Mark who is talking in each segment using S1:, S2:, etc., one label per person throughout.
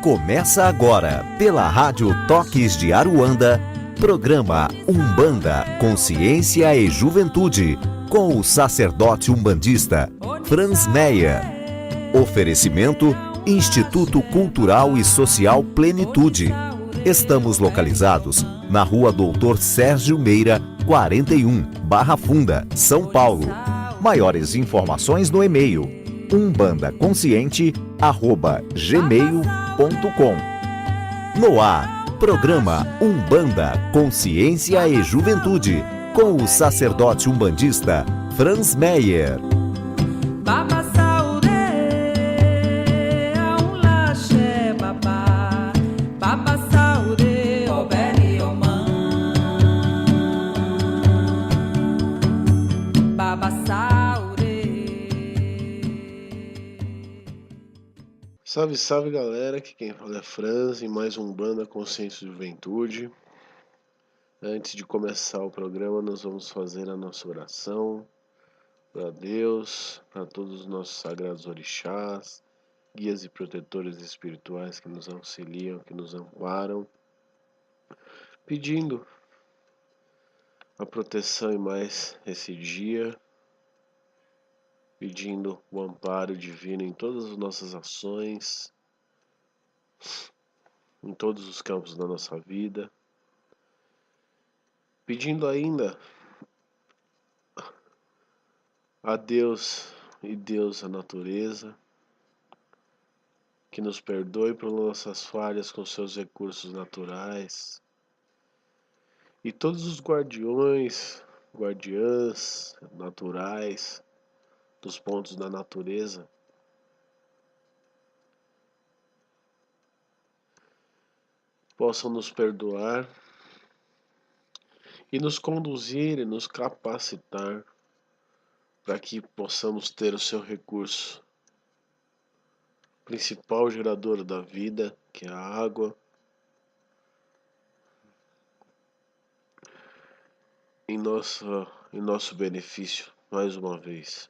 S1: Começa agora, pela Rádio Toques de Aruanda, programa Umbanda, Consciência e Juventude, com o sacerdote umbandista Franz Meyer. Oferecimento Instituto Cultural e Social Plenitude. Estamos localizados na Rua Doutor Sérgio Meira, 41, Barra Funda, São Paulo. Maiores informações no e-mail umbandaconsciente@gmail.com. No ar, programa Umbanda, Consciência e Juventude, com o sacerdote umbandista Franz Meyer.
S2: Salve, salve galera, aqui quem fala é Franz, em mais um Umbanda, Consciência e Juventude. Antes de começar o programa, nós vamos fazer a nossa oração para Deus, para todos os nossos sagrados orixás, guias e protetores espirituais que nos auxiliam, que nos amparam, pedindo a proteção em mais esse dia, pedindo o amparo divino em todas as nossas ações, em todos os campos da nossa vida, pedindo ainda a Deus e Deus a natureza, que nos perdoe por nossas falhas com seus recursos naturais, e todos os guardiãs naturais dos pontos da natureza, possam nos perdoar e nos conduzir e nos capacitar para que possamos ter o seu recurso principal gerador da vida, que é a água, em nosso benefício, mais uma vez.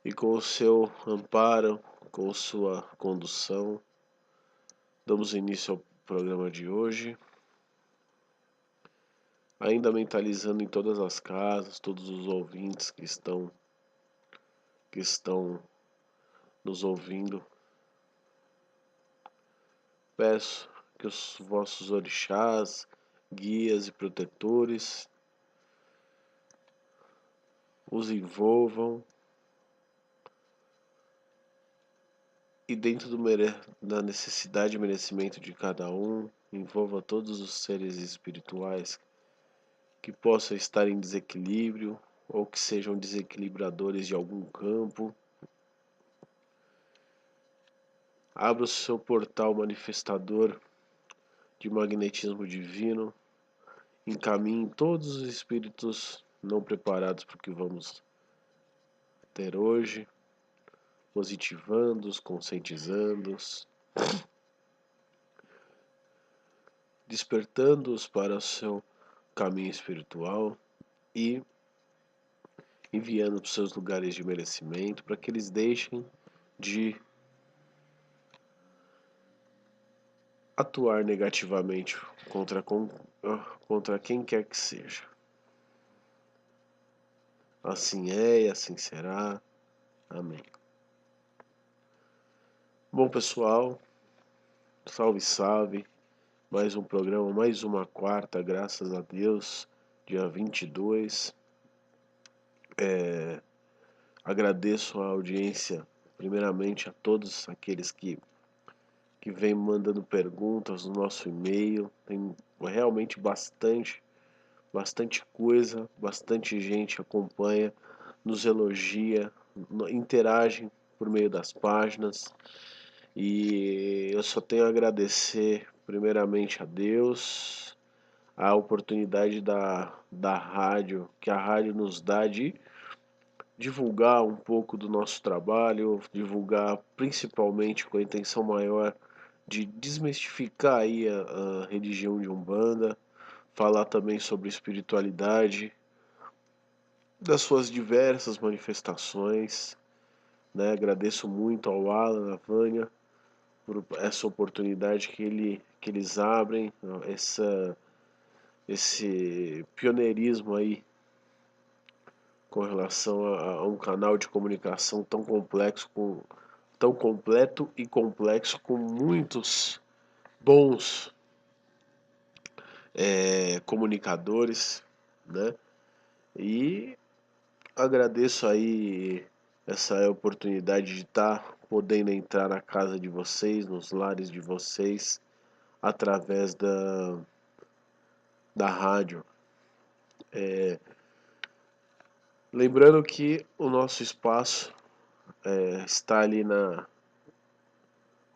S2: E com o seu amparo, com sua condução, damos início ao programa de hoje, ainda mentalizando em todas as casas, todos os ouvintes que estão nos ouvindo. Peço que os vossos orixás, guias e protetores os envolvam e dentro da necessidade e merecimento de cada um, envolva todos os seres espirituais que possam estar em desequilíbrio ou que sejam desequilibradores de algum campo. Abra o seu portal manifestador de magnetismo divino, encaminhe todos os espíritos não preparados para o que vamos ter hoje, positivando-os, conscientizando-os, despertando-os para o seu caminho espiritual e enviando para os seus lugares de merecimento para que eles deixem de atuar negativamente contra quem quer que seja. Assim é e assim será. Amém. Bom, pessoal, salve, salve. Mais um programa, mais uma quarta, graças a Deus, dia 22. Agradeço a audiência, primeiramente a todos aqueles que vêm mandando perguntas no nosso e-mail. Tem realmente bastante coisa, bastante gente acompanha, nos elogia, interage por meio das páginas. E eu só tenho a agradecer primeiramente a Deus, a oportunidade da rádio, que a rádio nos dá de divulgar um pouco do nosso trabalho, divulgar principalmente com a intenção maior de desmistificar aí a religião de Umbanda, falar também sobre espiritualidade, das suas diversas manifestações, né? Agradeço muito ao Alan, à Vânia, por essa oportunidade que eles abrem, esse pioneirismo aí com relação a um canal de comunicação tão complexo, tão completo e complexo, com muitos bons comunicadores, né? E agradeço aí essa oportunidade de estar podendo entrar na casa de vocês, nos lares de vocês, através da rádio. Lembrando que o nosso espaço está ali na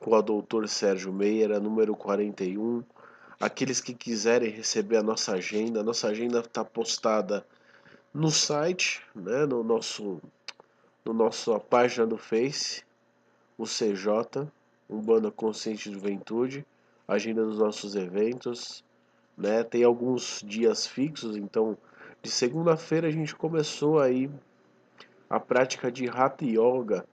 S2: Rua Doutor Sérgio Meira, número 41. Aqueles que quiserem receber a nossa agenda está postada no site, né, no nossa página do Face, o CJ, Umbanda Consciente de Juventude, agenda dos nossos eventos, né? Tem alguns dias fixos, então de segunda-feira a gente começou aí a prática de Hatha Yoga.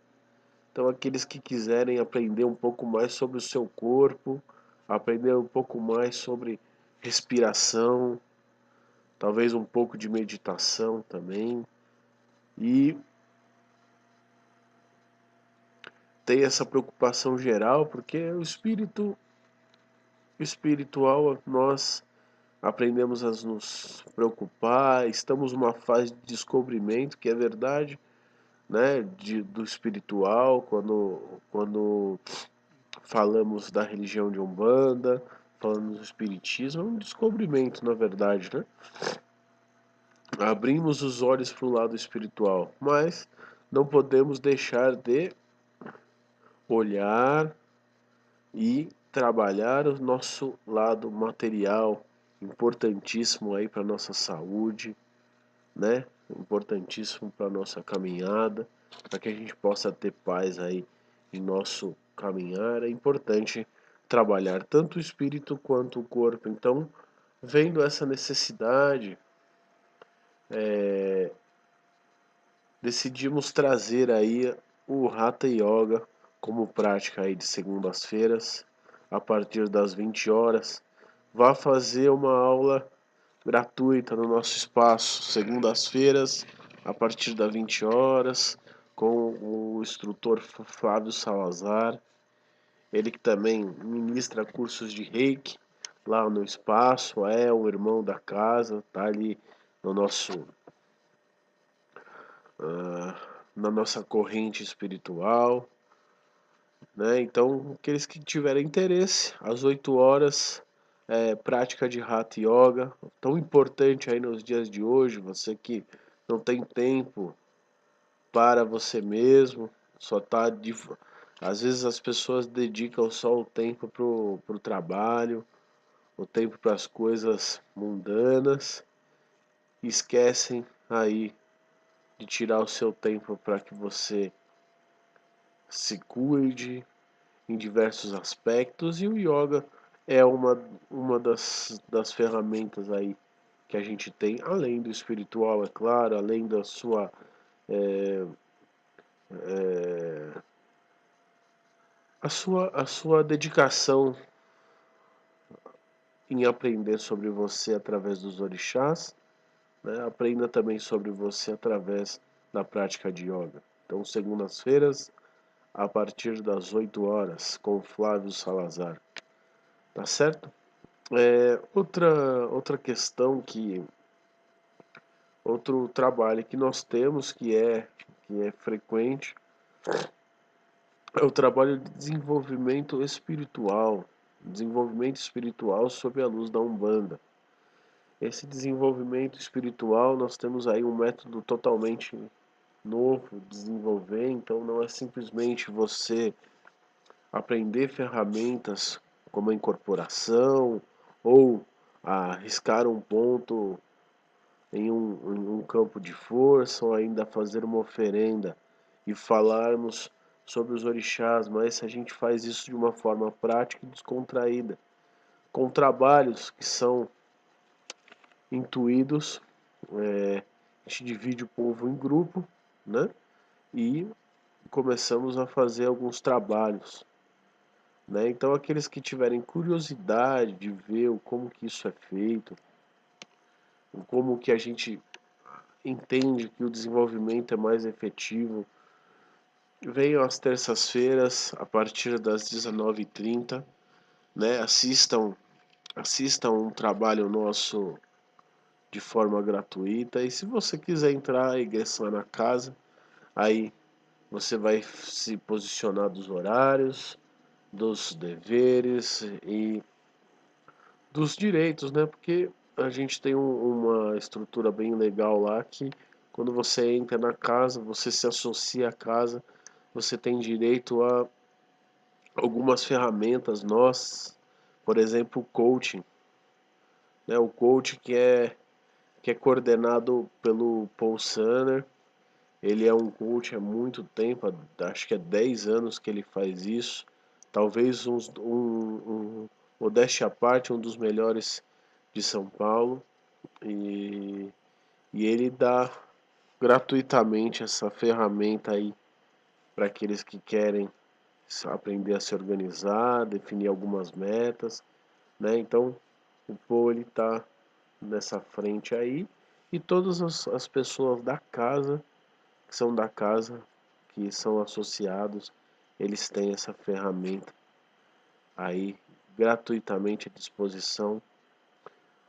S2: Então aqueles que quiserem aprender um pouco mais sobre o seu corpo, aprender um pouco mais sobre respiração, talvez um pouco de meditação também, e ter essa preocupação geral, porque o espiritual nós aprendemos a nos preocupar, estamos numa fase de descobrimento, que é verdade, né, do espiritual, quando falamos da religião de Umbanda, falamos do espiritismo, é um descobrimento, na verdade, né? Abrimos os olhos para o lado espiritual, mas não podemos deixar de olhar e trabalhar o nosso lado material, importantíssimo aí para nossa saúde, né? Importantíssimo para nossa caminhada, para que a gente possa ter paz aí em nosso caminhar. É importante trabalhar tanto o espírito quanto o corpo. Então, vendo essa necessidade, decidimos trazer aí o Hatha Yoga como prática aí de segundas-feiras, a partir das 20 horas. Vá fazer uma aula gratuita no nosso espaço, segundas-feiras, a partir das 20 horas, com o instrutor Flávio Salazar. Ele que também ministra cursos de Reiki lá no espaço, é o irmão da casa, tá ali no nosso na nossa corrente espiritual, né? Então, aqueles que tiverem interesse, às 8 horas, prática de Hatha Yoga, tão importante aí nos dias de hoje, você que não tem tempo para você mesmo, só tá de... Às vezes as pessoas dedicam só o tempo pro trabalho, o tempo para as coisas mundanas, e esquecem aí de tirar o seu tempo para que você se cuide em diversos aspectos, e o yoga é uma das ferramentas aí que a gente tem, além do espiritual, é claro, além da sua a sua dedicação em aprender sobre você através dos orixás, né? Aprenda também sobre você através da prática de yoga. Então, segundas-feiras, a partir das 8 horas, com Flávio Salazar. Tá certo? Outra questão outro trabalho que nós temos que é frequente é o trabalho de desenvolvimento espiritual sob a luz da Umbanda. Esse desenvolvimento espiritual, nós temos aí um método totalmente novo de desenvolver, então não é simplesmente você aprender ferramentas como a incorporação ou arriscar um ponto em um campo de força, ou ainda fazer uma oferenda e falarmos sobre os orixás, mas se a gente faz isso de uma forma prática e descontraída, com trabalhos que são intuídos, a gente divide o povo em grupo, né? E começamos a fazer alguns trabalhos, né? Então aqueles que tiverem curiosidade de ver como que isso é feito, como que a gente entende que o desenvolvimento é mais efetivo, venham às terças-feiras a partir das 19h30, né? Assistam um trabalho nosso de forma gratuita. E se você quiser entrar e ingressar na casa, aí você vai se posicionar dos horários, dos deveres e dos direitos, né? Porque a gente tem uma estrutura bem legal lá que quando você entra na casa, você se associa à casa, você tem direito a algumas ferramentas nós, por exemplo, o coaching, né? O coach que é coordenado pelo Paul Sanner. Ele é um coach há muito tempo, acho que é 10 anos que ele faz isso. Talvez modéstia à parte, um dos melhores de São Paulo. E, e ele dá gratuitamente essa ferramenta aí para aqueles que querem aprender a se organizar, definir algumas metas, né? Então, o Paul ele tá nessa frente aí e todas as pessoas da casa que são da casa, que são associados, eles têm essa ferramenta aí gratuitamente à disposição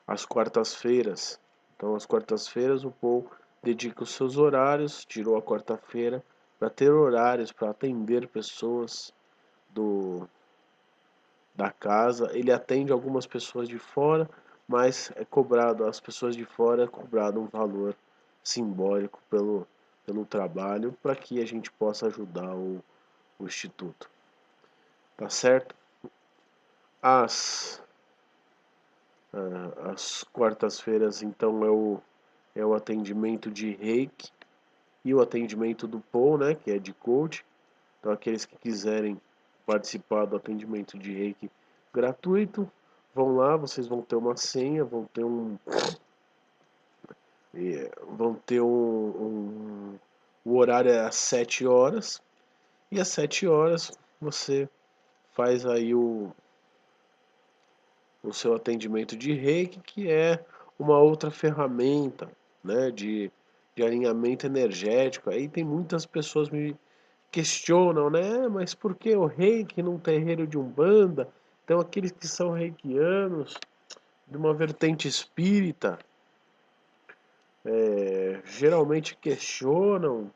S2: às quartas-feiras. Então, às quartas-feiras, o Paul dedica os seus horários, tirou a quarta-feira para ter horários para atender pessoas do da casa. Ele atende algumas pessoas de fora, mas é cobrado, as pessoas de fora é cobrado um valor simbólico pelo trabalho para que a gente possa ajudar o Instituto. Tá certo? As, as quartas-feiras, então, é o atendimento de reiki e o atendimento do Paul, né, que é de coach. Então, aqueles que quiserem participar do atendimento de reiki gratuito, vão lá, vocês vão ter uma senha, o horário é às 7 horas, e às 7 horas você faz aí o seu atendimento de reiki, que é uma outra ferramenta, né, de alinhamento energético. Aí tem muitas pessoas me questionam, né, mas por que o reiki num terreiro de Umbanda? Então aqueles que são reikianos, de uma vertente espírita, geralmente questionam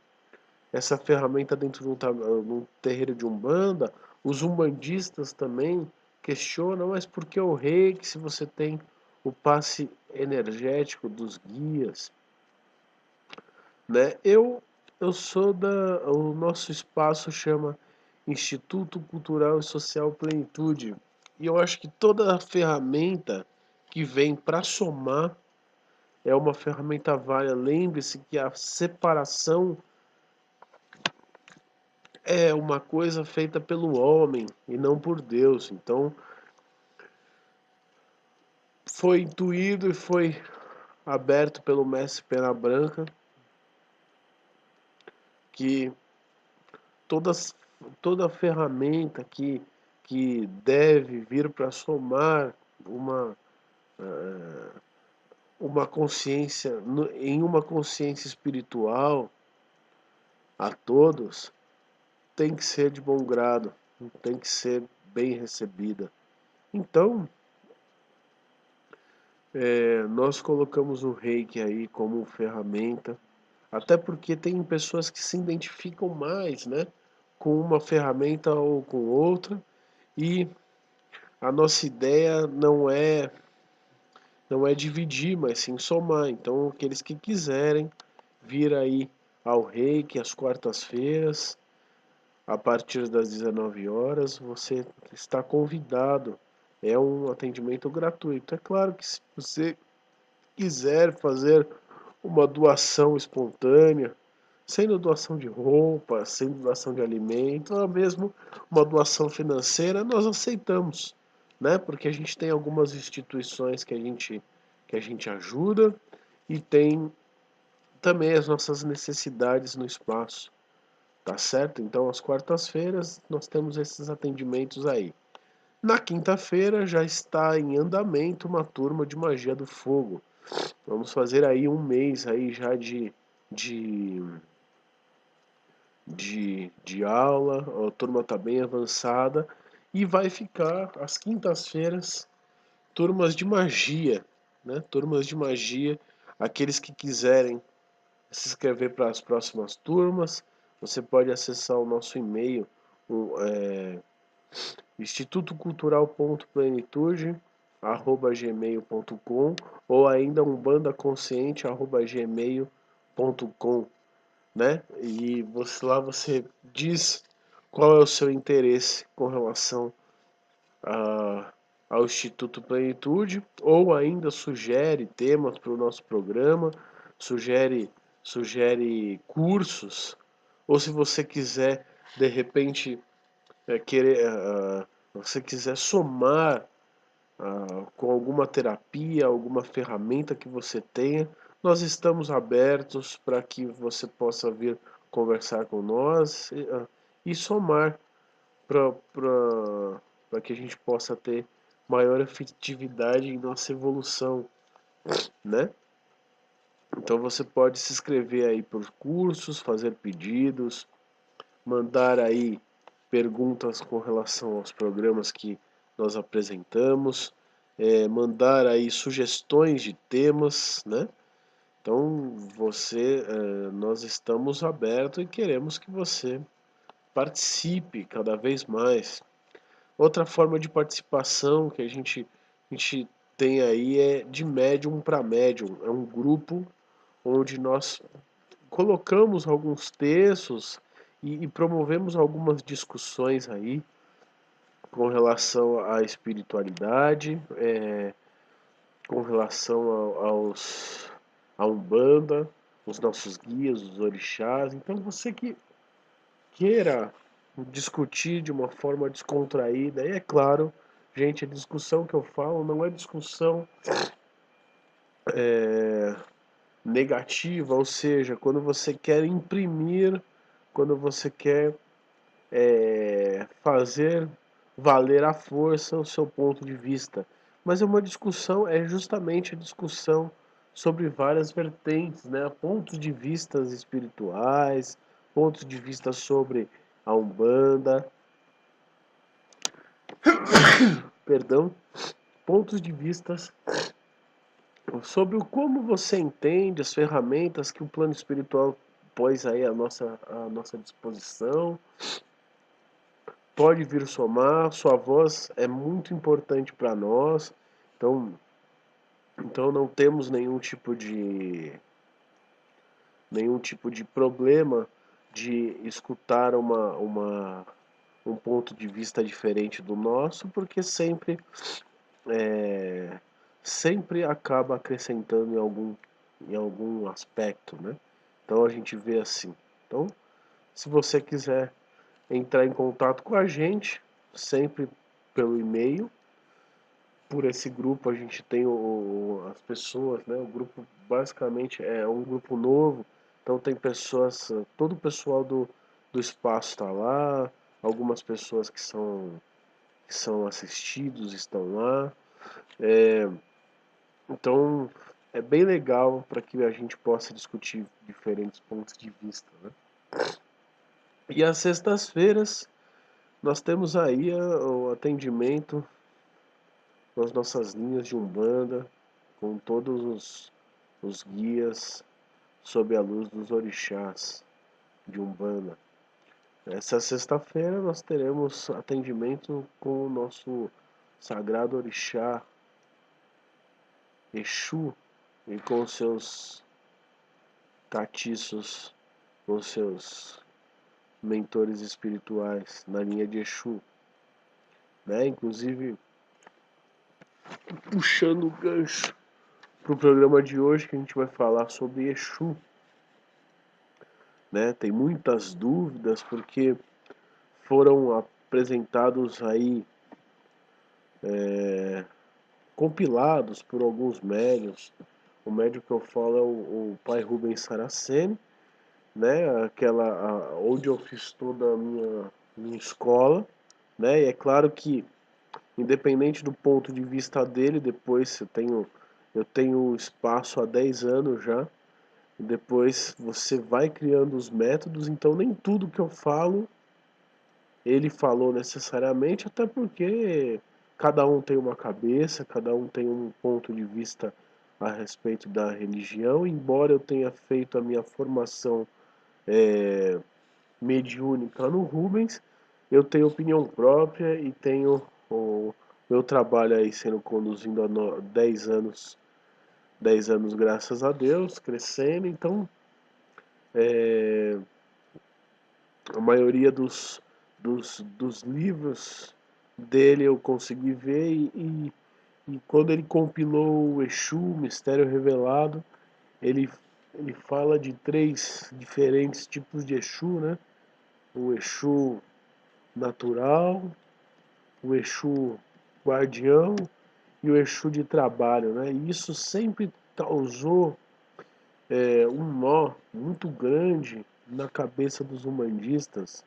S2: essa ferramenta dentro de um terreiro de Umbanda. Os umbandistas também questionam, mas por que o reiki se você tem o passe energético dos guias, né? Eu sou o nosso espaço chama Instituto Cultural e Social Plenitude, e eu acho que toda a ferramenta que vem para somar é uma ferramenta válida. Lembre-se que a separação é uma coisa feita pelo homem e não por Deus. Então, foi intuído e foi aberto pelo mestre Pena Branca que todas, toda ferramenta que deve vir para somar uma, uma consciência, em uma consciência espiritual a todos, tem que ser de bom grado, tem que ser bem recebida. Então, nós colocamos o reiki aí como ferramenta, até porque tem pessoas que se identificam mais, né, com uma ferramenta ou com outra, e a nossa ideia não é dividir, mas sim somar. Então, aqueles que quiserem vir aí ao reiki às quartas-feiras, a partir das 19 horas, você está convidado. É um atendimento gratuito. É claro que se você quiser fazer uma doação espontânea, sendo doação de roupa, sendo doação de alimento, ou mesmo uma doação financeira, nós aceitamos, né? Porque a gente tem algumas instituições que a gente ajuda e tem também as nossas necessidades no espaço, tá certo? Então, às quartas-feiras, nós temos esses atendimentos aí. Na quinta-feira já está em andamento uma turma de magia do fogo. Vamos fazer aí um mês aí já de, de aula, a turma está bem avançada e vai ficar às quintas-feiras turmas de magia, né? Turmas de magia, aqueles que quiserem se inscrever para as próximas turmas, você pode acessar o nosso e-mail, institutocultural.plenitude@gmail.com ou ainda umbandaconsciente@gmail.com, né? E lá você diz qual é o seu interesse com relação ao Instituto Plenitude, ou ainda sugere temas para o nosso programa, sugere cursos, ou se você quiser de repente você quiser somar com alguma terapia, alguma ferramenta que você tenha, nós estamos abertos para que você possa vir conversar com nós e somar para que a gente possa ter maior efetividade em nossa evolução, né? Então você pode se inscrever aí por cursos, fazer pedidos, mandar aí perguntas com relação aos programas que nós apresentamos, mandar aí sugestões de temas, né? Então nós estamos abertos e queremos que você participe cada vez mais. Outra forma de participação que a gente tem aí é de médium para médium. É um grupo onde nós colocamos alguns textos e promovemos algumas discussões aí com relação à espiritualidade, com relação à Umbanda, os nossos guias, os orixás. Então você que queira discutir de uma forma descontraída, e é claro, gente, a discussão que eu falo não é discussão negativa, ou seja, quando você quer imprimir, quando você quer fazer valer à força o seu ponto de vista. Mas é uma discussão, é justamente a discussão sobre várias vertentes, né? Pontos de vistas espirituais, pontos de vista sobre a Umbanda, perdão, pontos de vistas sobre o como você entende as ferramentas que o plano espiritual pôs aí à nossa disposição. Pode vir somar, sua voz é muito importante para nós, então, então não temos nenhum tipo de problema de escutar um ponto de vista diferente do nosso, porque é, sempre acaba acrescentando em algum aspecto, né? Então a gente vê assim. Então, se você quiser entrar em contato com a gente, sempre pelo e-mail. Por esse grupo a gente tem as pessoas, né? O grupo basicamente é um grupo novo, então tem pessoas, todo o pessoal do espaço está lá, algumas pessoas que são assistidos estão lá. Então é bem legal para que a gente possa discutir diferentes pontos de vista, né? E às sextas-feiras nós temos aí o atendimento nas nossas linhas de Umbanda, com todos os guias sob a luz dos orixás de Umbanda. Essa sexta-feira nós teremos atendimento com o nosso sagrado orixá Exu e com seus catiços, com seus mentores espirituais na linha de Exu, né? Inclusive puxando o gancho para o programa de hoje que a gente vai falar sobre Exu, né? Tem muitas dúvidas porque foram apresentados aí compilados por alguns médios. O médium que eu falo é o pai Rubens Saraceni, né? Onde eu fiz toda a minha escola, né? E é claro que, independente do ponto de vista dele, depois eu tenho espaço há 10 anos já, e depois você vai criando os métodos, então nem tudo que eu falo ele falou necessariamente, até porque cada um tem uma cabeça, cada um tem um ponto de vista a respeito da religião, embora eu tenha feito a minha formação mediúnica no Rubens, eu tenho opinião própria e tenho o meu trabalho aí sendo conduzido há 10 anos graças a Deus, crescendo, então a maioria dos livros dele eu consegui ver e quando ele compilou o Exu, Mistério Revelado, ele, ele fala de 3 diferentes tipos de Exu, né? O Exu natural, o Exu guardião e o Exu de trabalho, né? E isso sempre causou um nó muito grande na cabeça dos umbandistas,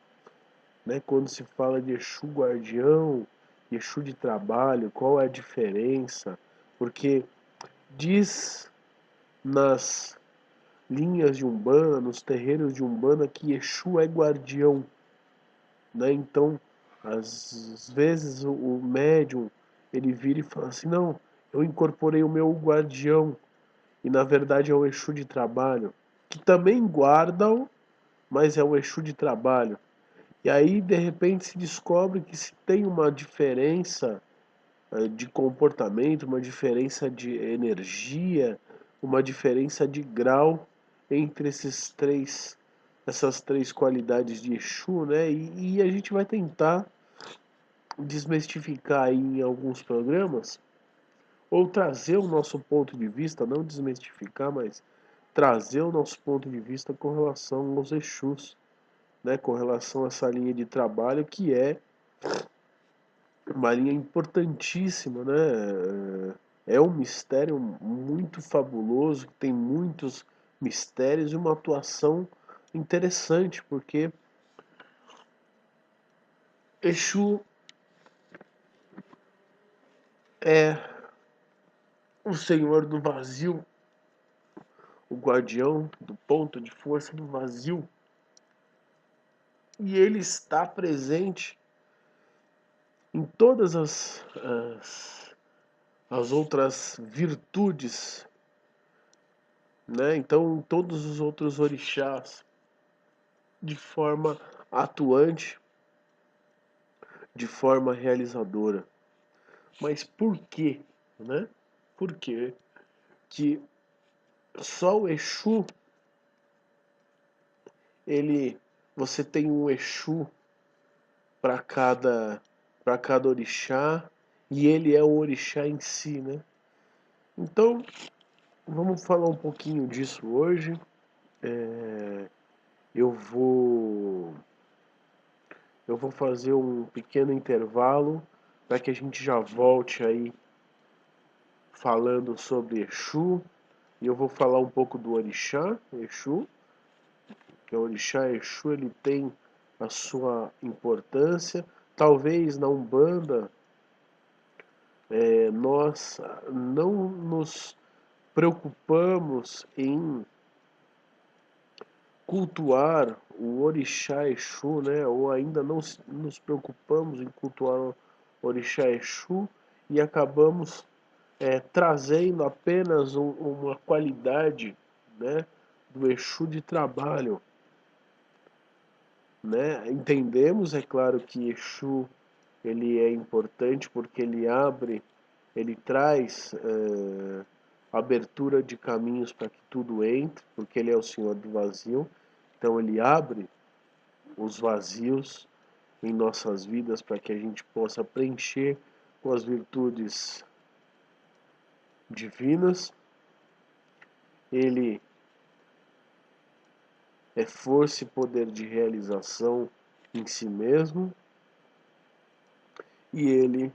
S2: né? Quando se fala de Exu guardião, Exu de trabalho, qual é a diferença? Porque diz nas linhas de Umbanda, nos terreiros de Umbanda, que Exu é guardião, né? Então, às vezes o médium ele vira e fala assim: não, eu incorporei o meu guardião e na verdade é o Exu de trabalho, que também guardam, mas é o Exu de trabalho. E aí, de repente, se descobre que se tem uma diferença de comportamento, uma diferença de energia, uma diferença de grau entre essas três qualidades de Exu, né? E a gente vai tentar desmistificar aí em alguns programas, ou trazer o nosso ponto de vista, não desmistificar, mas trazer o nosso ponto de vista com relação aos Exus, né? Com relação a essa linha de trabalho que é uma linha importantíssima, né? É um mistério muito fabuloso, tem muitos mistérios e uma atuação interessante, porque Exu é o senhor do vazio, o guardião do ponto de força do vazio, e ele está presente em todas as outras virtudes, né? Então, todos os outros orixás, de forma atuante, de forma realizadora. Mas por quê, né? Por quê que só o Exu, ele, você tem um Exu para cada orixá e ele é o orixá em si, né? Então, vamos falar um pouquinho disso hoje. Eu vou eu vou fazer um pequeno intervalo para que a gente já volte aí falando sobre Exu. E eu vou falar um pouco do orixá, Exu, que o orixá Exu ele tem a sua importância. Talvez na Umbanda nós não nos preocupamos em cultuar o orixá Exu, né? Ou ainda não nos preocupamos em cultuar o orixá Exu e acabamos trazendo apenas uma qualidade, né, do Exu de trabalho, né? Entendemos, é claro, que Exu ele é importante porque ele traz abertura de caminhos para que tudo entre, porque ele é o Senhor do vazio. Então ele abre os vazios em nossas vidas para que a gente possa preencher com as virtudes divinas. Ele é força e poder de realização em si mesmo e ele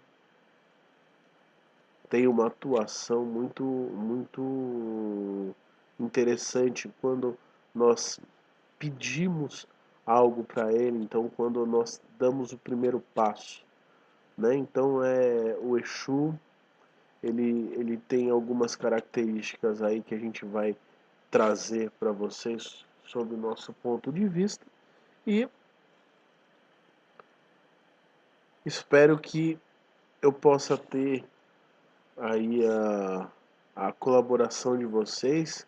S2: tem uma atuação muito interessante quando nós pedimos algo para ele, então quando nós damos o primeiro passo, né? Então o Exu, ele tem algumas características aí que a gente vai trazer para vocês sob o nosso ponto de vista e espero que eu possa ter aí a colaboração de vocês,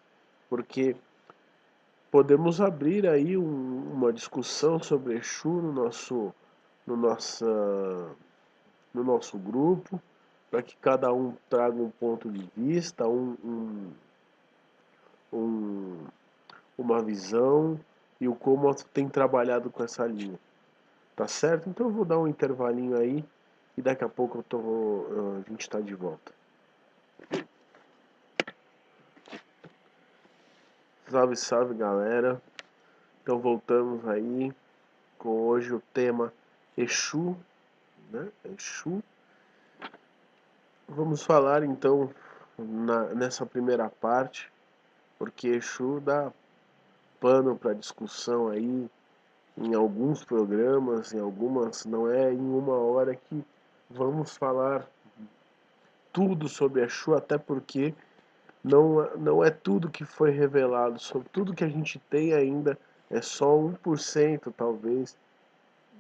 S2: porque podemos abrir aí uma discussão sobre Exu no, nossa, no nosso grupo, para que cada um traga um ponto de vista, um, uma visão e o como tem trabalhado com essa linha. Tá certo? Então eu vou dar um intervalinho aí e daqui a pouco a gente está de volta. Salve, salve galera. Então voltamos aí com hoje o tema Exu, né? Exu. Vamos falar então nessa primeira parte, porque Exu dá pano para discussão aí em alguns programas, em algumas, não é em uma hora que vamos falar tudo sobre Exu, até porque não é tudo que foi revelado, sobre tudo que a gente tem ainda é só 1% talvez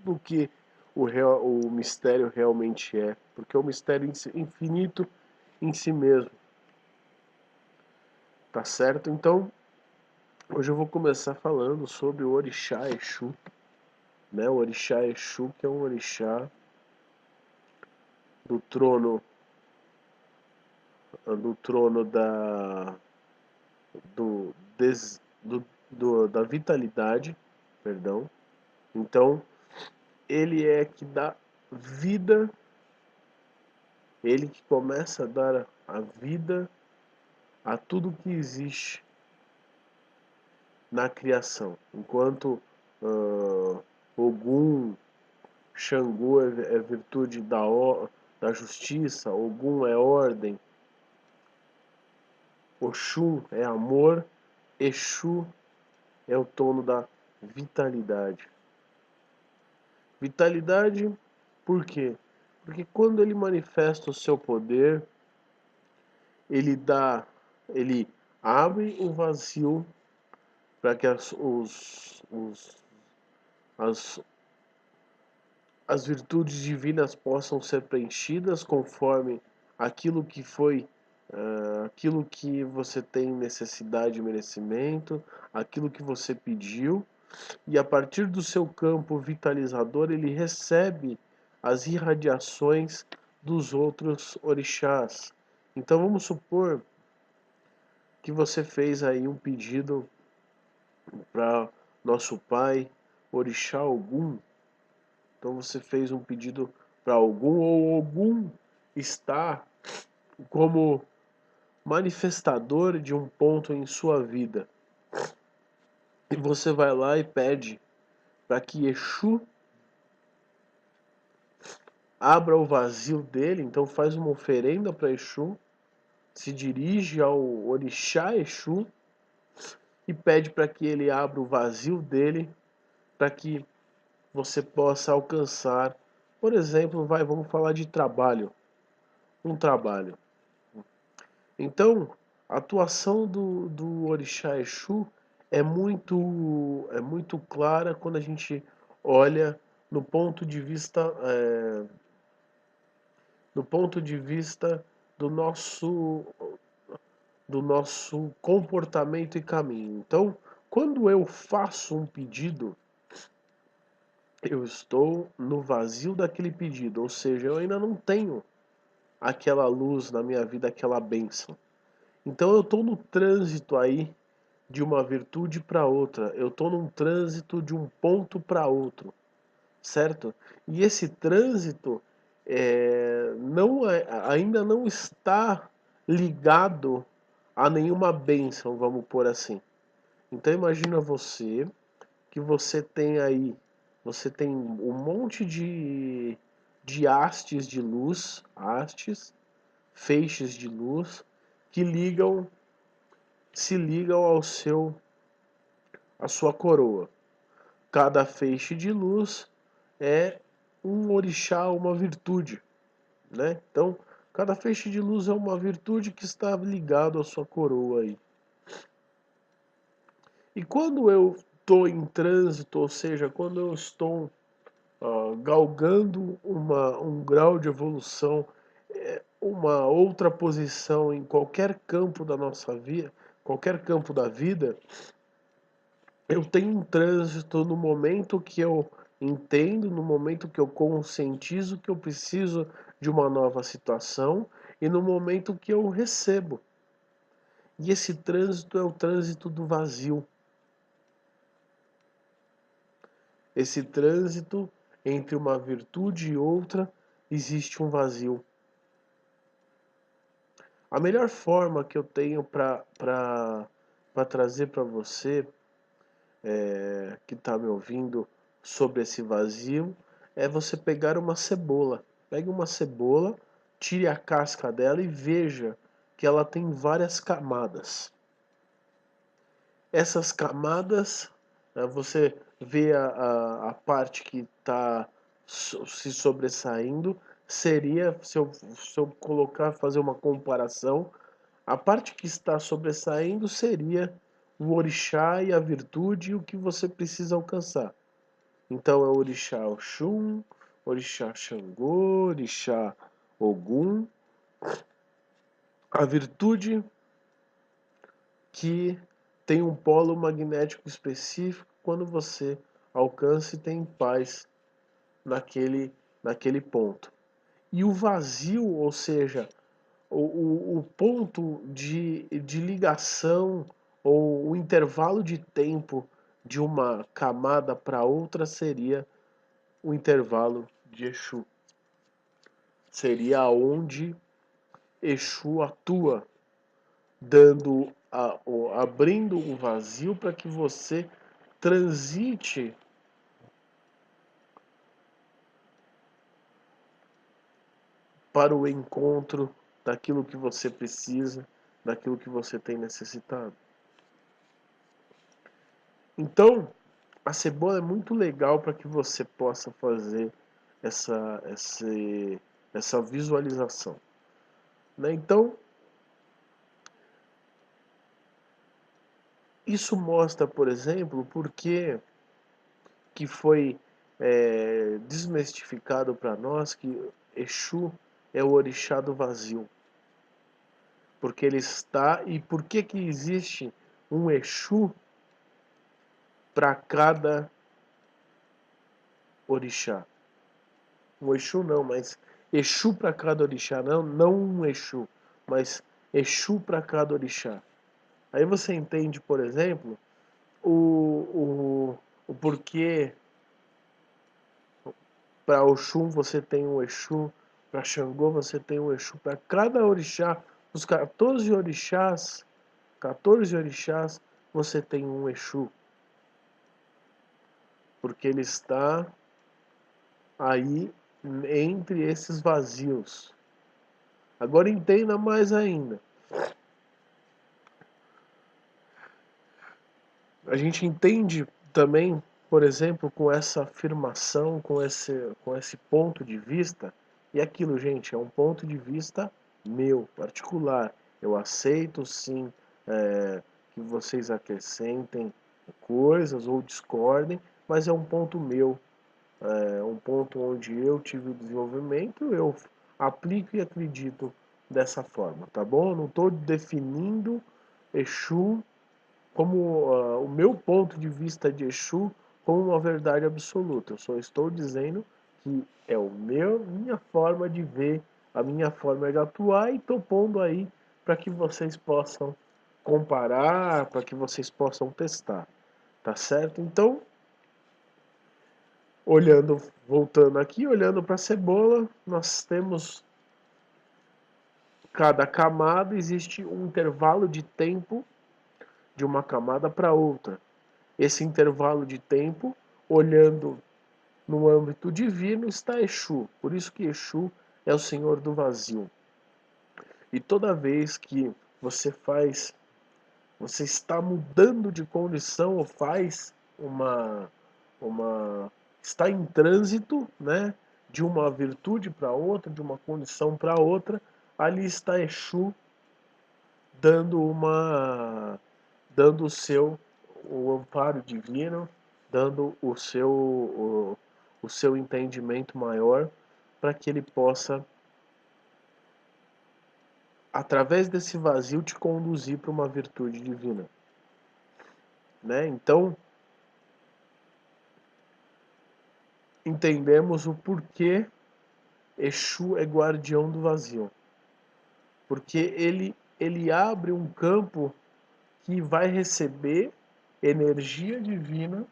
S2: do que o mistério realmente é, porque é um mistério infinito em si mesmo, tá certo? Então, hoje eu vou começar falando sobre o Orixá Exu, né? O Orixá Exu, que é um orixá do trono do, des, da vitalidade, perdão. Então, ele é que dá vida, ele que começa a dar a vida a tudo que existe na criação. Enquanto Ogum, Xangô é virtude da justiça, Ogum é ordem, Oxum é amor, Exu é o tono da vitalidade. Vitalidade, por quê? Porque quando ele manifesta o seu poder, ele abre o vazio para que as, as virtudes divinas possam ser preenchidas conforme aquilo que foi, aquilo que você tem necessidade e merecimento, aquilo que você pediu, e a partir do seu campo vitalizador ele recebe as irradiações dos outros orixás. Então vamos supor que você fez aí um pedido para nosso pai, Orixá Ogum. Então você fez um pedido para Ogum, ou Ogum está como manifestador de um ponto em sua vida. E você vai lá e pede para que Exu abra o vazio dele, então faz uma oferenda para Exu, se dirige ao Orixá Exu e pede para que ele abra o vazio dele, para que você possa alcançar, por exemplo, vamos falar de trabalho, um trabalho. Então, a atuação do Orixá Exu é muito clara quando a gente olha no ponto de vista, no ponto de vista do nosso comportamento e caminho. Então, quando eu faço um pedido, eu estou no vazio daquele pedido, ou seja, eu ainda não tenho aquela luz na minha vida, aquela bênção. Então eu estou no trânsito aí de uma virtude para outra, eu estou num trânsito de um ponto para outro, certo? E esse trânsito ainda não está ligado a nenhuma bênção, vamos pôr assim. Então imagina você que você tem um monte de feixes de luz que se ligam a sua coroa. Cada feixe de luz é um orixá, uma virtude, né? Então, cada feixe de luz é uma virtude que está ligado à sua coroa aí. E quando eu estou em trânsito, ou seja, quando eu estou galgando um grau de evolução, uma outra posição em qualquer campo da nossa vida, qualquer campo da vida, eu tenho um trânsito no momento que eu entendo, no momento que eu conscientizo que eu preciso de uma nova situação e no momento que eu recebo. E esse trânsito é o trânsito do vazio. Esse trânsito entre uma virtude e outra existe um vazio. A melhor forma que eu tenho para trazer para você que está me ouvindo sobre esse vazio é você pegar uma cebola. Pegue uma cebola, tire a casca dela e veja que ela tem várias camadas. Essas camadas, você vê a parte que está se sobressaindo, seria, se eu colocar, fazer uma comparação, a parte que está sobressaindo seria o orixá e a virtude e o que você precisa alcançar. Então é o orixá Oxum, orixá Xangô, orixá Ogum. A virtude que tem um polo magnético específico quando você alcança e tem paz naquele ponto. E o vazio, ou seja, o ponto de ligação ou o intervalo de tempo de uma camada para outra seria o intervalo de Exu. Seria onde Exu atua, abrindo um vazio para que você transite para o encontro daquilo que você precisa, daquilo que você tem necessitado. Então, a cebola é muito legal para que você possa fazer essa visualização. Né? Então, isso mostra, por exemplo, por que foi desmistificado para nós que Exu é o orixá do vazio. Porque ele está, e por que existe um Exu para cada orixá? Um Exu não, mas Exu para cada orixá, não um Exu, mas Exu para cada orixá. Aí você entende, por exemplo, o porquê para Oxum você tem um Exu, para Xangô você tem um Exu, para cada orixá, os 14 orixás, você tem um Exu. Porque ele está aí entre esses vazios. Agora entenda mais ainda. A gente entende também, por exemplo, com essa afirmação, com esse ponto de vista, e aquilo, gente, é um ponto de vista meu, particular. Eu aceito sim que vocês acrescentem coisas ou discordem, mas é um ponto meu, um ponto onde eu tive o desenvolvimento, eu aplico e acredito dessa forma, tá bom? Eu não estou definindo Exu como o meu ponto de vista de Exu como uma verdade absoluta. Eu só estou dizendo que é minha forma de ver, a minha forma de atuar e estou pondo aí para que vocês possam comparar, para que vocês possam testar, tá certo? Então, voltando aqui, olhando para a cebola, nós temos cada camada, existe um intervalo de tempo de uma camada para outra. Esse intervalo de tempo, olhando no âmbito divino, está Exu. Por isso que Exu é o Senhor do vazio. E toda vez que você faz você está mudando de condição ou faz está em trânsito, né, de uma virtude para outra, de uma condição para outra, ali está Exu dando dando o amparo divino, dando o seu entendimento maior para que ele possa, através desse vazio, te conduzir para uma virtude divina, né? Então, entendemos o porquê Exu é guardião do vazio. Porque ele abre um campo que vai receber energia divina,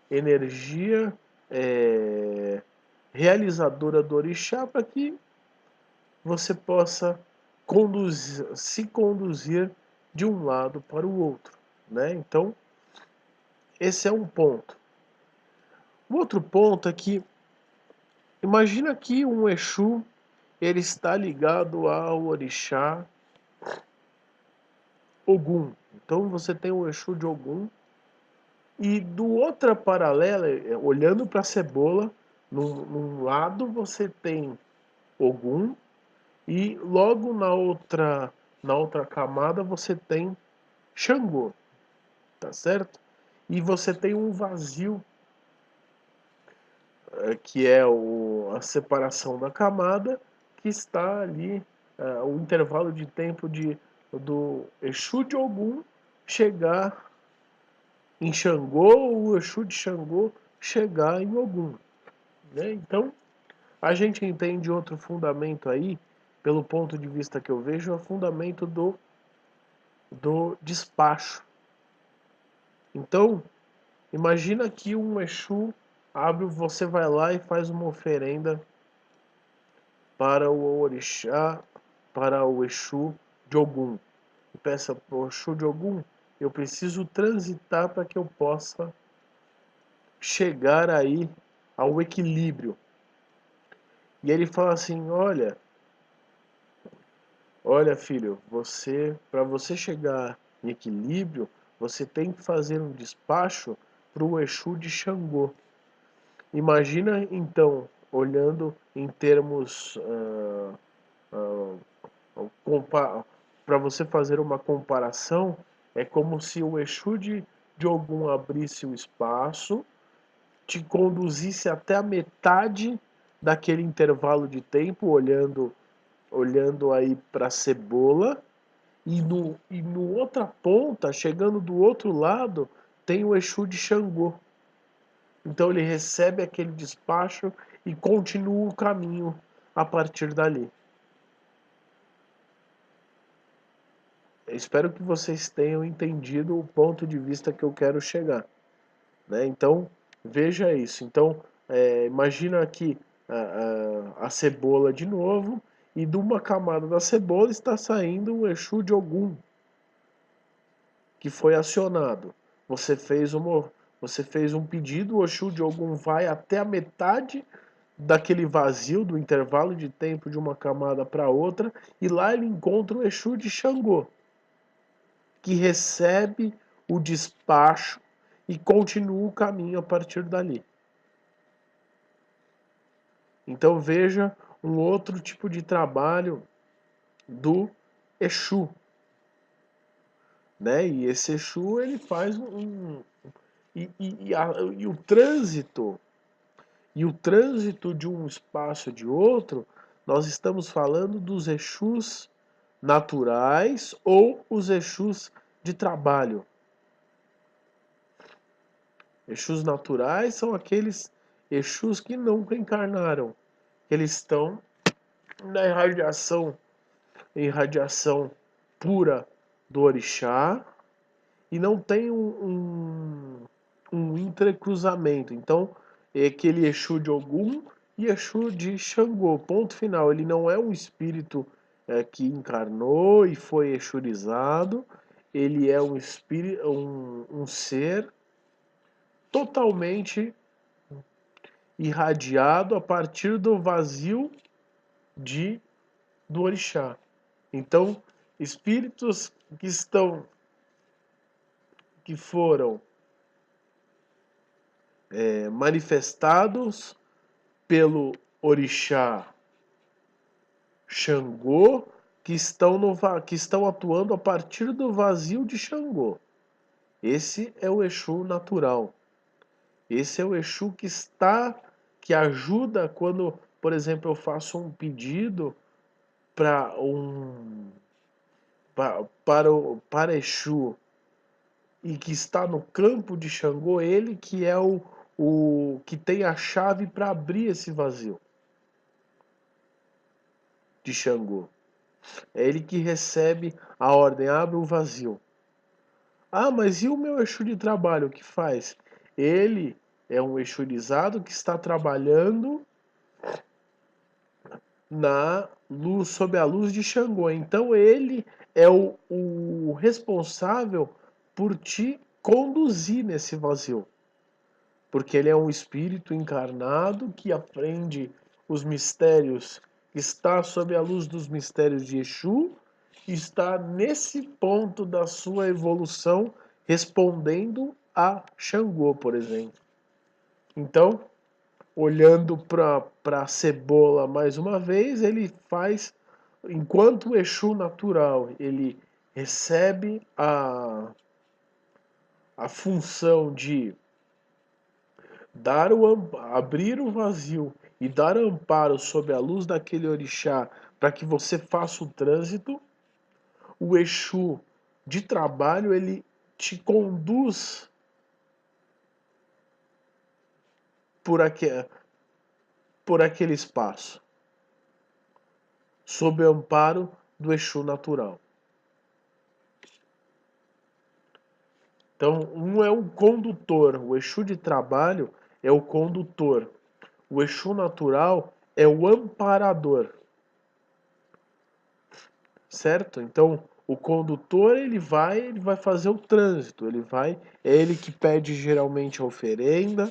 S2: energia realizadora do orixá, para que você possa se conduzir de um lado para o outro, né? Então, esse é um ponto. O outro ponto é que, imagina que um Exu, ele está ligado ao orixá Ogum. Então você tem o Exu de Ogum, e do outra paralela, olhando para a cebola, num lado você tem Ogum, e logo na outra camada você tem Xangô, tá certo? E você tem um vazio, que é a separação da camada, que está ali, o intervalo de tempo do Exu de Ogum chegar em Xangô, o Exu de Xangô chegar em Ogum, né? Então, a gente entende outro fundamento aí, pelo ponto de vista que eu vejo, é o fundamento do despacho. Então, imagina que um Exu você vai lá e faz uma oferenda para o orixá, para o Exu de Ogum. E peça para o Exu de Ogum, eu preciso transitar para que eu possa chegar aí ao equilíbrio. E ele fala assim: olha filho, para você chegar em equilíbrio, você tem que fazer um despacho para o Exu de Xangô. Imagina então, olhando em termos para você fazer uma comparação, é como se o Exu de Ogum abrisse o espaço, te conduzisse até a metade daquele intervalo de tempo, olhando aí para a cebola, e no outra ponta, chegando do outro lado, tem o Exu de Xangô. Então ele recebe aquele despacho e continua o caminho a partir dali. Eu espero que vocês tenham entendido o ponto de vista que eu quero chegar, né? Então, veja isso. Então, imagina aqui a cebola de novo, e de uma camada da cebola está saindo um Exu de Ogum, que foi acionado. Você fez você fez um pedido, o Exu de Ogum vai até a metade daquele vazio, do intervalo de tempo de uma camada para outra, e lá ele encontra o Exu de Xangô, que recebe o despacho e continua o caminho a partir dali. Então veja um outro tipo de trabalho do Exu, né? E esse Exu ele faz e o trânsito de um espaço de outro, nós estamos falando dos Exus naturais ou os Exus de trabalho. Exus naturais são aqueles Exus que nunca encarnaram. Eles estão na irradiação pura do orixá, e não tem um entrecruzamento. Então, é aquele Exu de Ogum e Exu de Xangô, ponto final. Ele não é um espírito que encarnou e foi exurizado, ele é um espírito, um ser totalmente irradiado a partir do vazio do orixá. Então, espíritos que estão que foram manifestados pelo orixá Xangô, que estão atuando a partir do vazio de Xangô. Esse é o Exu natural. Esse é o Exu que ajuda quando, por exemplo, eu faço um pedido para para Exu e que está no campo de Xangô, ele que é o que tem a chave para abrir esse vazio de Xangô. É ele que recebe a ordem, abre o vazio. Ah, mas e o meu Exu de trabalho, o que faz? Ele é um exurizado que está trabalhando na luz, sob a luz de Xangô. Então ele é o responsável por te conduzir nesse vazio. Porque ele é um espírito encarnado que aprende os mistérios, está sob a luz dos mistérios de Exu, está nesse ponto da sua evolução respondendo a Xangô, por exemplo. Então, olhando para a cebola mais uma vez, ele faz, enquanto o Exu natural, ele recebe a função de abrir o vazio e dar amparo sob a luz daquele orixá para que você faça o trânsito, o Exu de trabalho ele te conduz por, aque, por aquele espaço, sob o amparo do Exu natural. Então, um é o condutor, o Exu de trabalho é o condutor, o Exu natural é o amparador. Certo? Então, o condutor ele vai fazer o trânsito, é ele que pede geralmente a oferenda,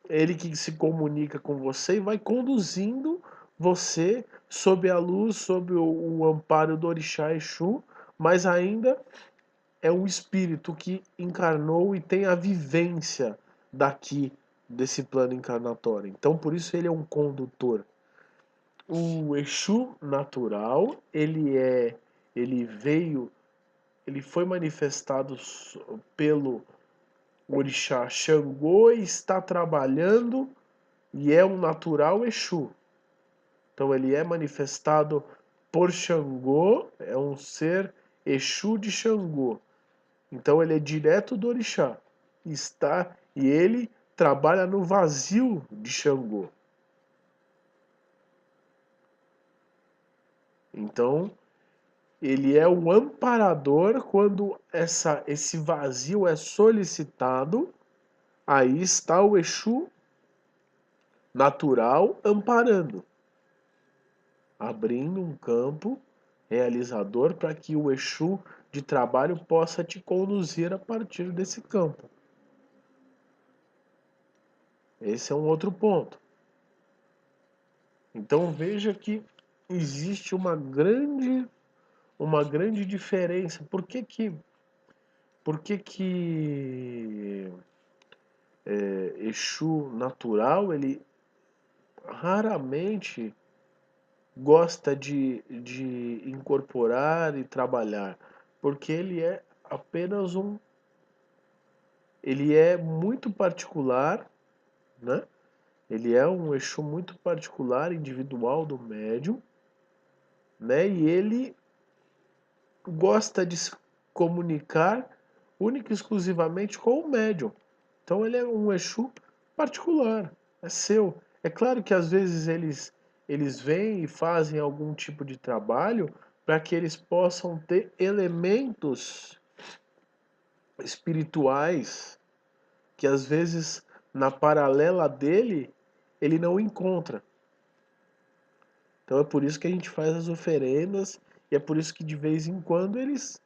S2: é ele que se comunica com você e vai conduzindo você sob a luz, sob o amparo do orixá Exu, mas ainda é um espírito que encarnou e tem a vivência daqui desse plano encarnatório. Então, por isso ele é um condutor. O Exu natural, ele foi manifestado pelo orixá Xangô e está trabalhando e é um natural Exu. Então ele é manifestado por Xangô, é um ser Exu de Xangô. Então ele é direto do orixá. E ele trabalha no vazio de Xangô. Então, ele é o amparador quando esse vazio é solicitado. Aí está o Exu natural amparando, abrindo um campo realizador para que o Exu de trabalho possa te conduzir a partir desse campo. Esse é um outro ponto. Então veja que existe uma grande diferença. Por que Exu natural ele raramente gosta de incorporar e trabalhar, porque ele é apenas ele é muito particular, né? Ele é um Exu muito particular, individual do médium, né? E ele gosta de se comunicar única e exclusivamente com o médium. Então ele é um Exu particular, é seu. É claro que às vezes eles vêm e fazem algum tipo de trabalho para que eles possam ter elementos espirituais que às vezes na paralela dele ele não encontra. Então é por isso que a gente faz as oferendas e é por isso que de vez em quando eles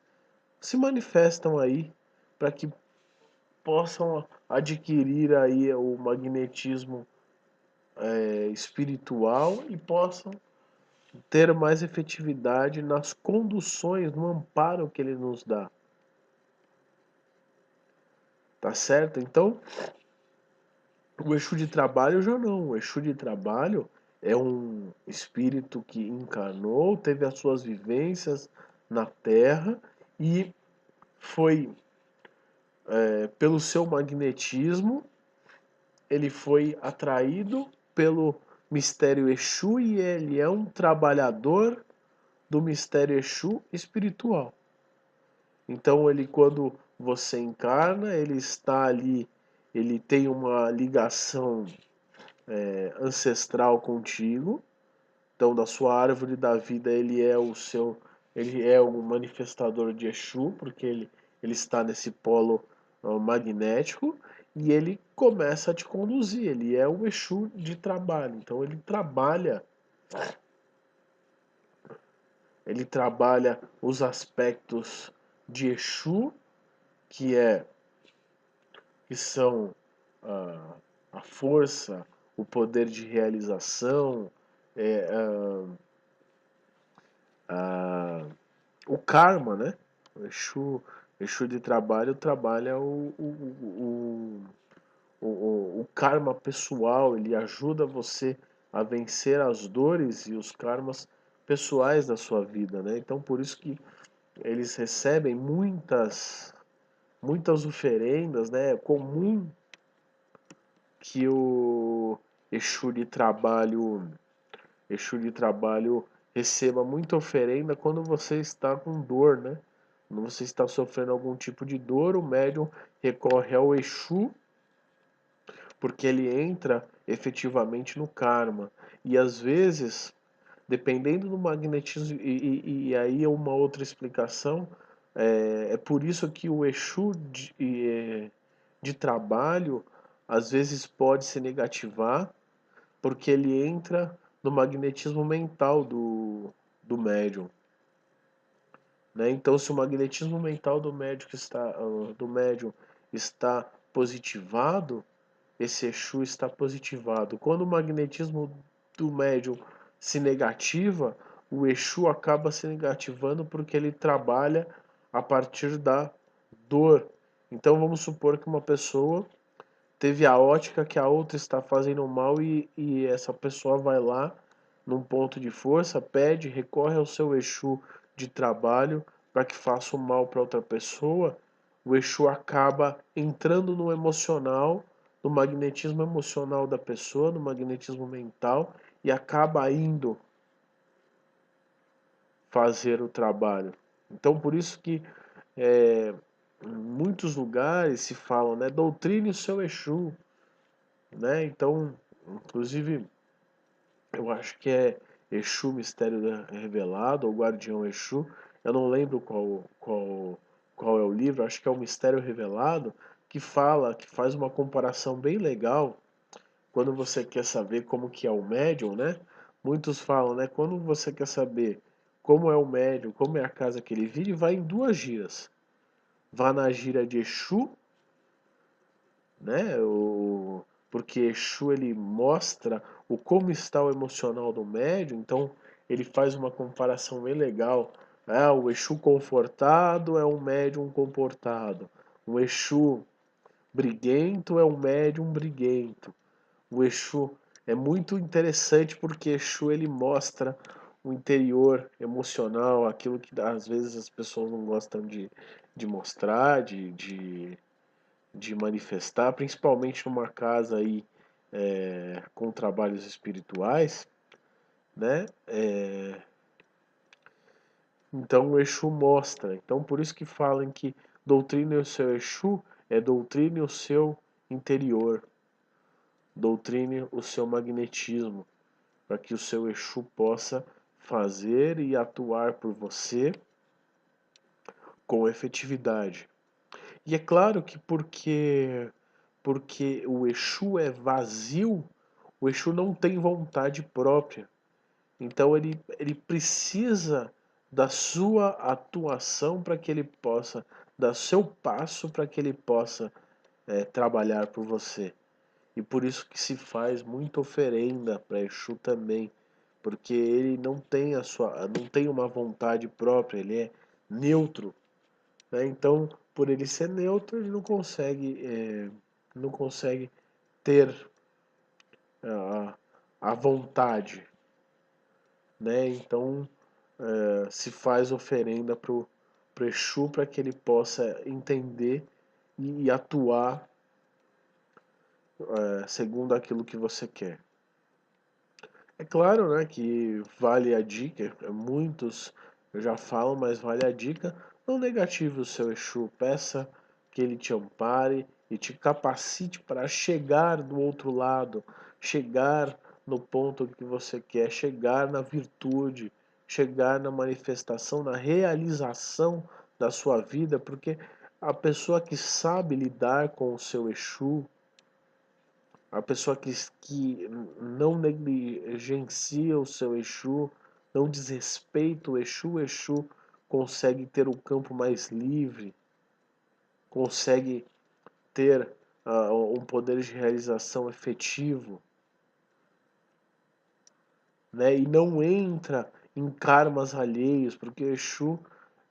S2: se manifestam aí para que possam adquirir aí o magnetismo espiritual e possam ter mais efetividade nas conduções, no amparo que ele nos dá. tá certo? Então, o Exu de trabalho já não. O Exu de trabalho é um espírito que encarnou, teve as suas vivências na Terra e foi, pelo seu magnetismo, ele foi atraído pelo mistério Exu e ele é um trabalhador do mistério Exu espiritual. Então ele, quando você encarna, ele está ali, ele tem uma ligação ancestral contigo. Então, da sua árvore da vida, ele é o manifestador de Exu, porque ele está nesse polo magnético e ele começa a te conduzir. Ele é o Exu de trabalho. Então, ele trabalha os aspectos de Exu, que é que são a força, o poder de realização, é, o karma, né? O Exu de trabalho trabalha o karma pessoal, ele ajuda você a vencer as dores e os karmas pessoais da sua vida, né? Então por isso que eles recebem muitas oferendas, né? É comum que o Exu de trabalho, Exu de trabalho receba muita oferenda quando você está com dor, né? Quando você está sofrendo algum tipo de dor, o médium recorre ao Exu porque ele entra efetivamente no karma. E às vezes, dependendo do magnetismo, e aí é uma outra explicação, é por isso que o Exu de trabalho às vezes pode se negativar, porque ele entra no magnetismo mental do médium. Né? Então, se o magnetismo mental do médium está positivado, esse Exu está positivado. Quando o magnetismo do médium se negativa, o Exu acaba se negativando porque ele trabalha a partir da dor. Então vamos supor que uma pessoa teve a ótica que a outra está fazendo mal e essa pessoa vai lá num ponto de força, pede, recorre ao seu Exu de trabalho para que faça o mal para outra pessoa. O Exu acaba entrando no emocional, no magnetismo emocional da pessoa, no magnetismo mental e acaba indo fazer o trabalho. Então por isso que em muitos lugares se fala, né, doutrine o seu Exu, né? Então, inclusive, eu acho que é Exu Mistério Revelado, ou Guardião Exu. Eu não lembro qual é o livro, acho que é o Mistério Revelado, que fala, que faz uma comparação bem legal quando você quer saber como que é o médium, né? Muitos falam, né? Quando você quer saber como é o médium, como é a casa que ele vive, vai em duas giras. Vá na gira de Exu, né? Porque Exu ele mostra o como está o emocional do médium, então ele faz uma comparação bem legal. O Exu confortado é um médium comportado. O Exu briguento é um médium briguento. O Exu é muito interessante porque Exu ele mostra o interior emocional, aquilo que às vezes as pessoas não gostam de mostrar, de manifestar, principalmente numa casa aí com trabalhos espirituais, né? Então o Exu mostra. Então por isso que falam que doutrine o seu Exu é doutrine o seu interior, doutrine o seu magnetismo, para que o seu Exu possa fazer e atuar por você com efetividade. E é claro que porque o Exu é vazio, o Exu não tem vontade própria. Então ele precisa da sua atuação para que ele possa, dar seu passo para que ele possa trabalhar por você. E por isso que se faz muita oferenda para Exu também, porque ele não tem uma vontade própria, ele é neutro, né? Então por ele ser neutro, ele não consegue ter a vontade, né? Então se faz oferenda pro Exu para que ele possa entender e atuar segundo aquilo que você quer. É claro, né, que vale a dica, muitos já falam, mas vale a dica, não negative o seu Exu, peça que ele te ampare e te capacite para chegar do outro lado, chegar no ponto que você quer, chegar na virtude, chegar na manifestação, na realização da sua vida, porque a pessoa que sabe lidar com o seu Exu, a pessoa que não negligencia o seu Exu, não desrespeita o Exu consegue ter o campo mais livre, consegue ter um poder de realização efetivo, né? E não entra em karmas alheios, porque Exu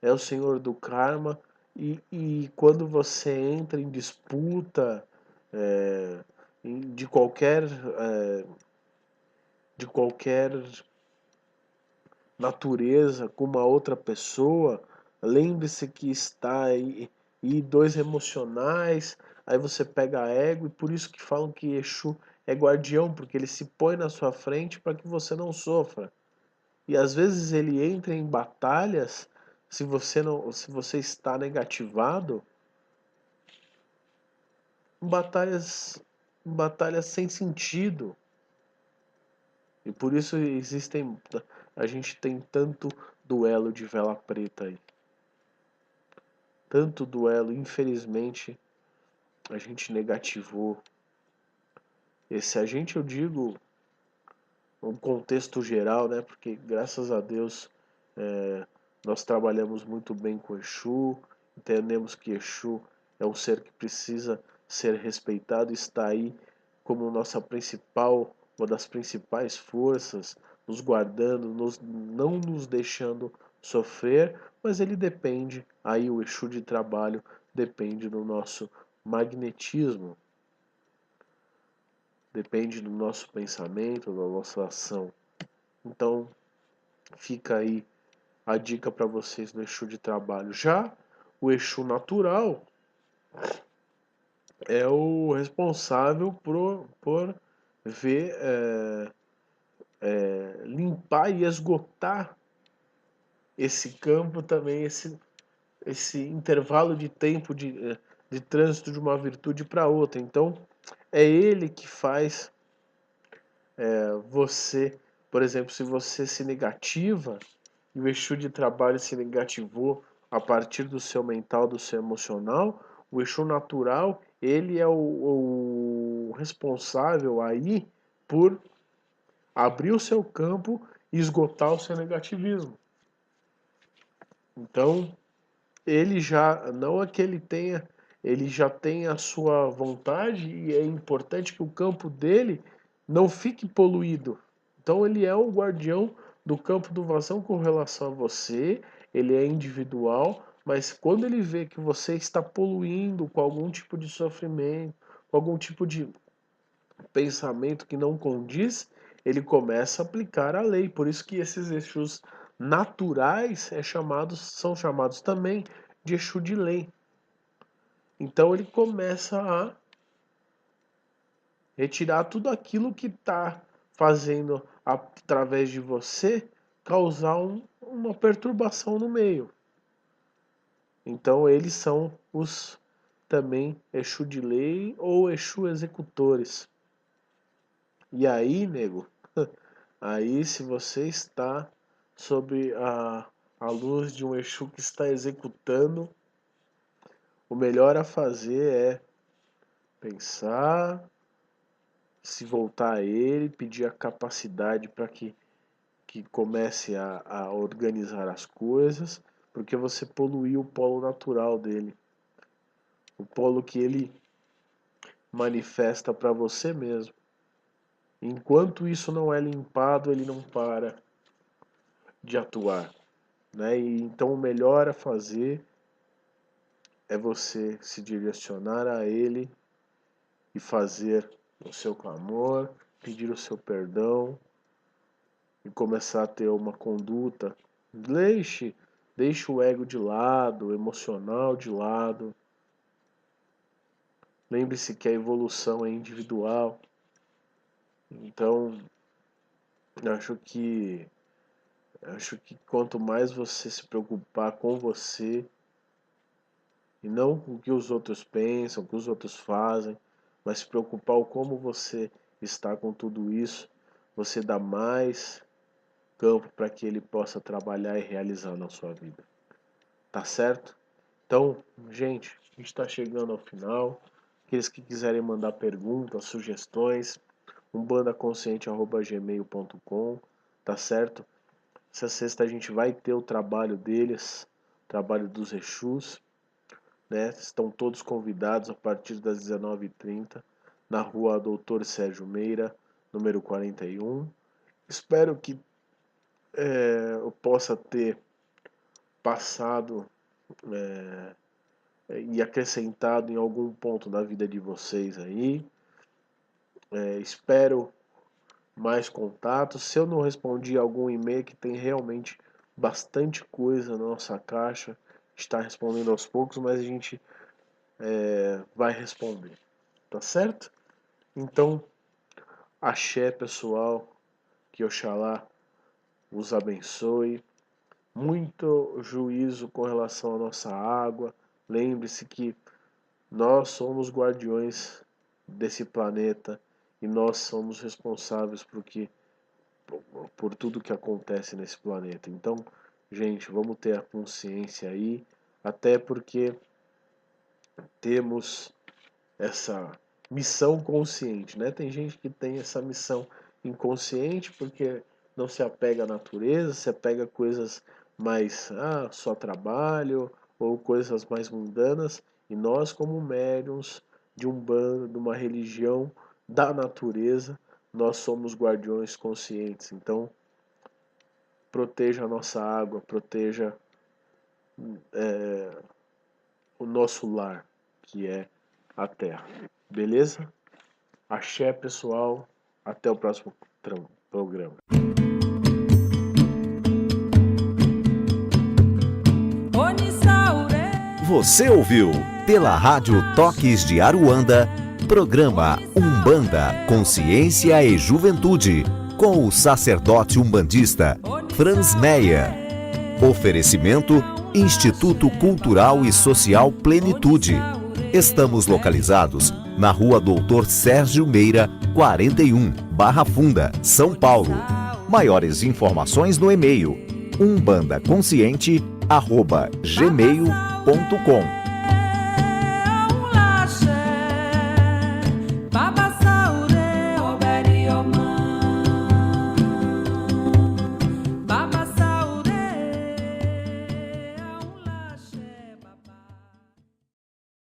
S2: é o senhor do karma, e quando você entra em disputa é, de de qualquer natureza com uma outra pessoa, lembre-se que está aí e dois emocionais, aí você pega ego, e por isso que falam que Exu é guardião, porque ele se põe na sua frente para que você não sofra. E às vezes ele entra em batalhas, se você está negativado, em batalhas sem sentido. E por isso a gente tem tanto duelo de vela preta aí. Tanto duelo, infelizmente, a gente negativou. Esse a gente, eu digo, um contexto geral, né? Porque graças a Deus nós trabalhamos muito bem com Exu, entendemos que Exu é um ser que precisa ser respeitado, está aí como uma das principais forças, nos guardando, não nos deixando sofrer, mas ele depende, aí o Exu de trabalho depende do nosso magnetismo, depende do nosso pensamento, da nossa ação. Então, fica aí a dica para vocês no Exu de trabalho. Já o Exu natural é o responsável por ver, limpar e esgotar esse campo também, esse intervalo de tempo de trânsito de uma virtude para outra. Então, é ele que faz você, por exemplo, se você se negativa, e o Exu de trabalho se negativou a partir do seu mental, do seu emocional, o Exu natural, ele é o responsável aí por abrir o seu campo e esgotar o seu negativismo. Então, ele já, não é que ele já tem a sua vontade e é importante que o campo dele não fique poluído. Então ele é o guardião do campo do vazão com relação a você, ele é individual, mas quando ele vê que você está poluindo com algum tipo de sofrimento, com algum tipo de pensamento que não condiz, ele começa a aplicar a lei. Por isso que esses Exus naturais são chamados também de Exu de lei. Então ele começa a retirar tudo aquilo que está fazendo através de você causar uma perturbação no meio. Então eles são os também Exu de lei ou Exu executores. E aí, nego, aí se você está sob a luz de um Exu que está executando, o melhor a fazer é pensar, se voltar a ele, pedir a capacidade para que comece a organizar as coisas, porque você poluiu o polo natural dele, o polo que ele manifesta para você mesmo. Enquanto isso não é limpado, ele não para de atuar, né? E então o melhor a fazer é você se direcionar a Ele e fazer o seu clamor, pedir o seu perdão e começar a ter uma conduta. Deixe o ego de lado, o emocional de lado. Lembre-se que a evolução é individual. Então, acho que quanto mais você se preocupar com você e não com o que os outros pensam, o que os outros fazem, mas se preocupar com como você está com tudo isso, você dá mais campo para que ele possa trabalhar e realizar na sua vida. Tá certo? Então, gente, a gente está chegando ao final. Aqueles que quiserem mandar perguntas, sugestões, umbandaconsciente@gmail.com, tá certo? Essa sexta a gente vai ter o trabalho deles, trabalho dos Exus, né? Estão todos convidados a partir das 19h30 na rua Doutor Sérgio Meira, número 41. Espero que eu possa ter passado e acrescentado em algum ponto da vida de vocês aí. Espero mais contatos. Se eu não respondi algum e-mail, que tem realmente bastante coisa na nossa caixa, está respondendo aos poucos, mas a gente vai responder, tá certo? Então, axé, pessoal, que Oxalá os abençoe. Muito juízo com relação à nossa água. Lembre-se que nós somos guardiões desse planeta e nós somos responsáveis por tudo que acontece nesse planeta. Então, gente, vamos ter a consciência aí, até porque temos essa missão consciente, né? Tem gente que tem essa missão inconsciente porque não se apega à natureza, se apega a coisas mais, só trabalho, ou coisas mais mundanas, e nós, como médiuns de Umbanda, de uma religião da natureza, nós somos guardiões conscientes. Então, proteja a nossa água, proteja o nosso lar, que é a Terra. Beleza? Axé, pessoal. Até o próximo programa.
S1: Você ouviu pela Rádio Toques de Aruanda, programa Umbanda, Consciência e Juventude, com o sacerdote umbandista Franz Meyer. Oferecimento Instituto Cultural e Social Plenitude. Estamos localizados na rua Doutor Sérgio Meira, 41, Barra Funda, São Paulo. Maiores informações no e-mail umbandaconsciente@gmail.com.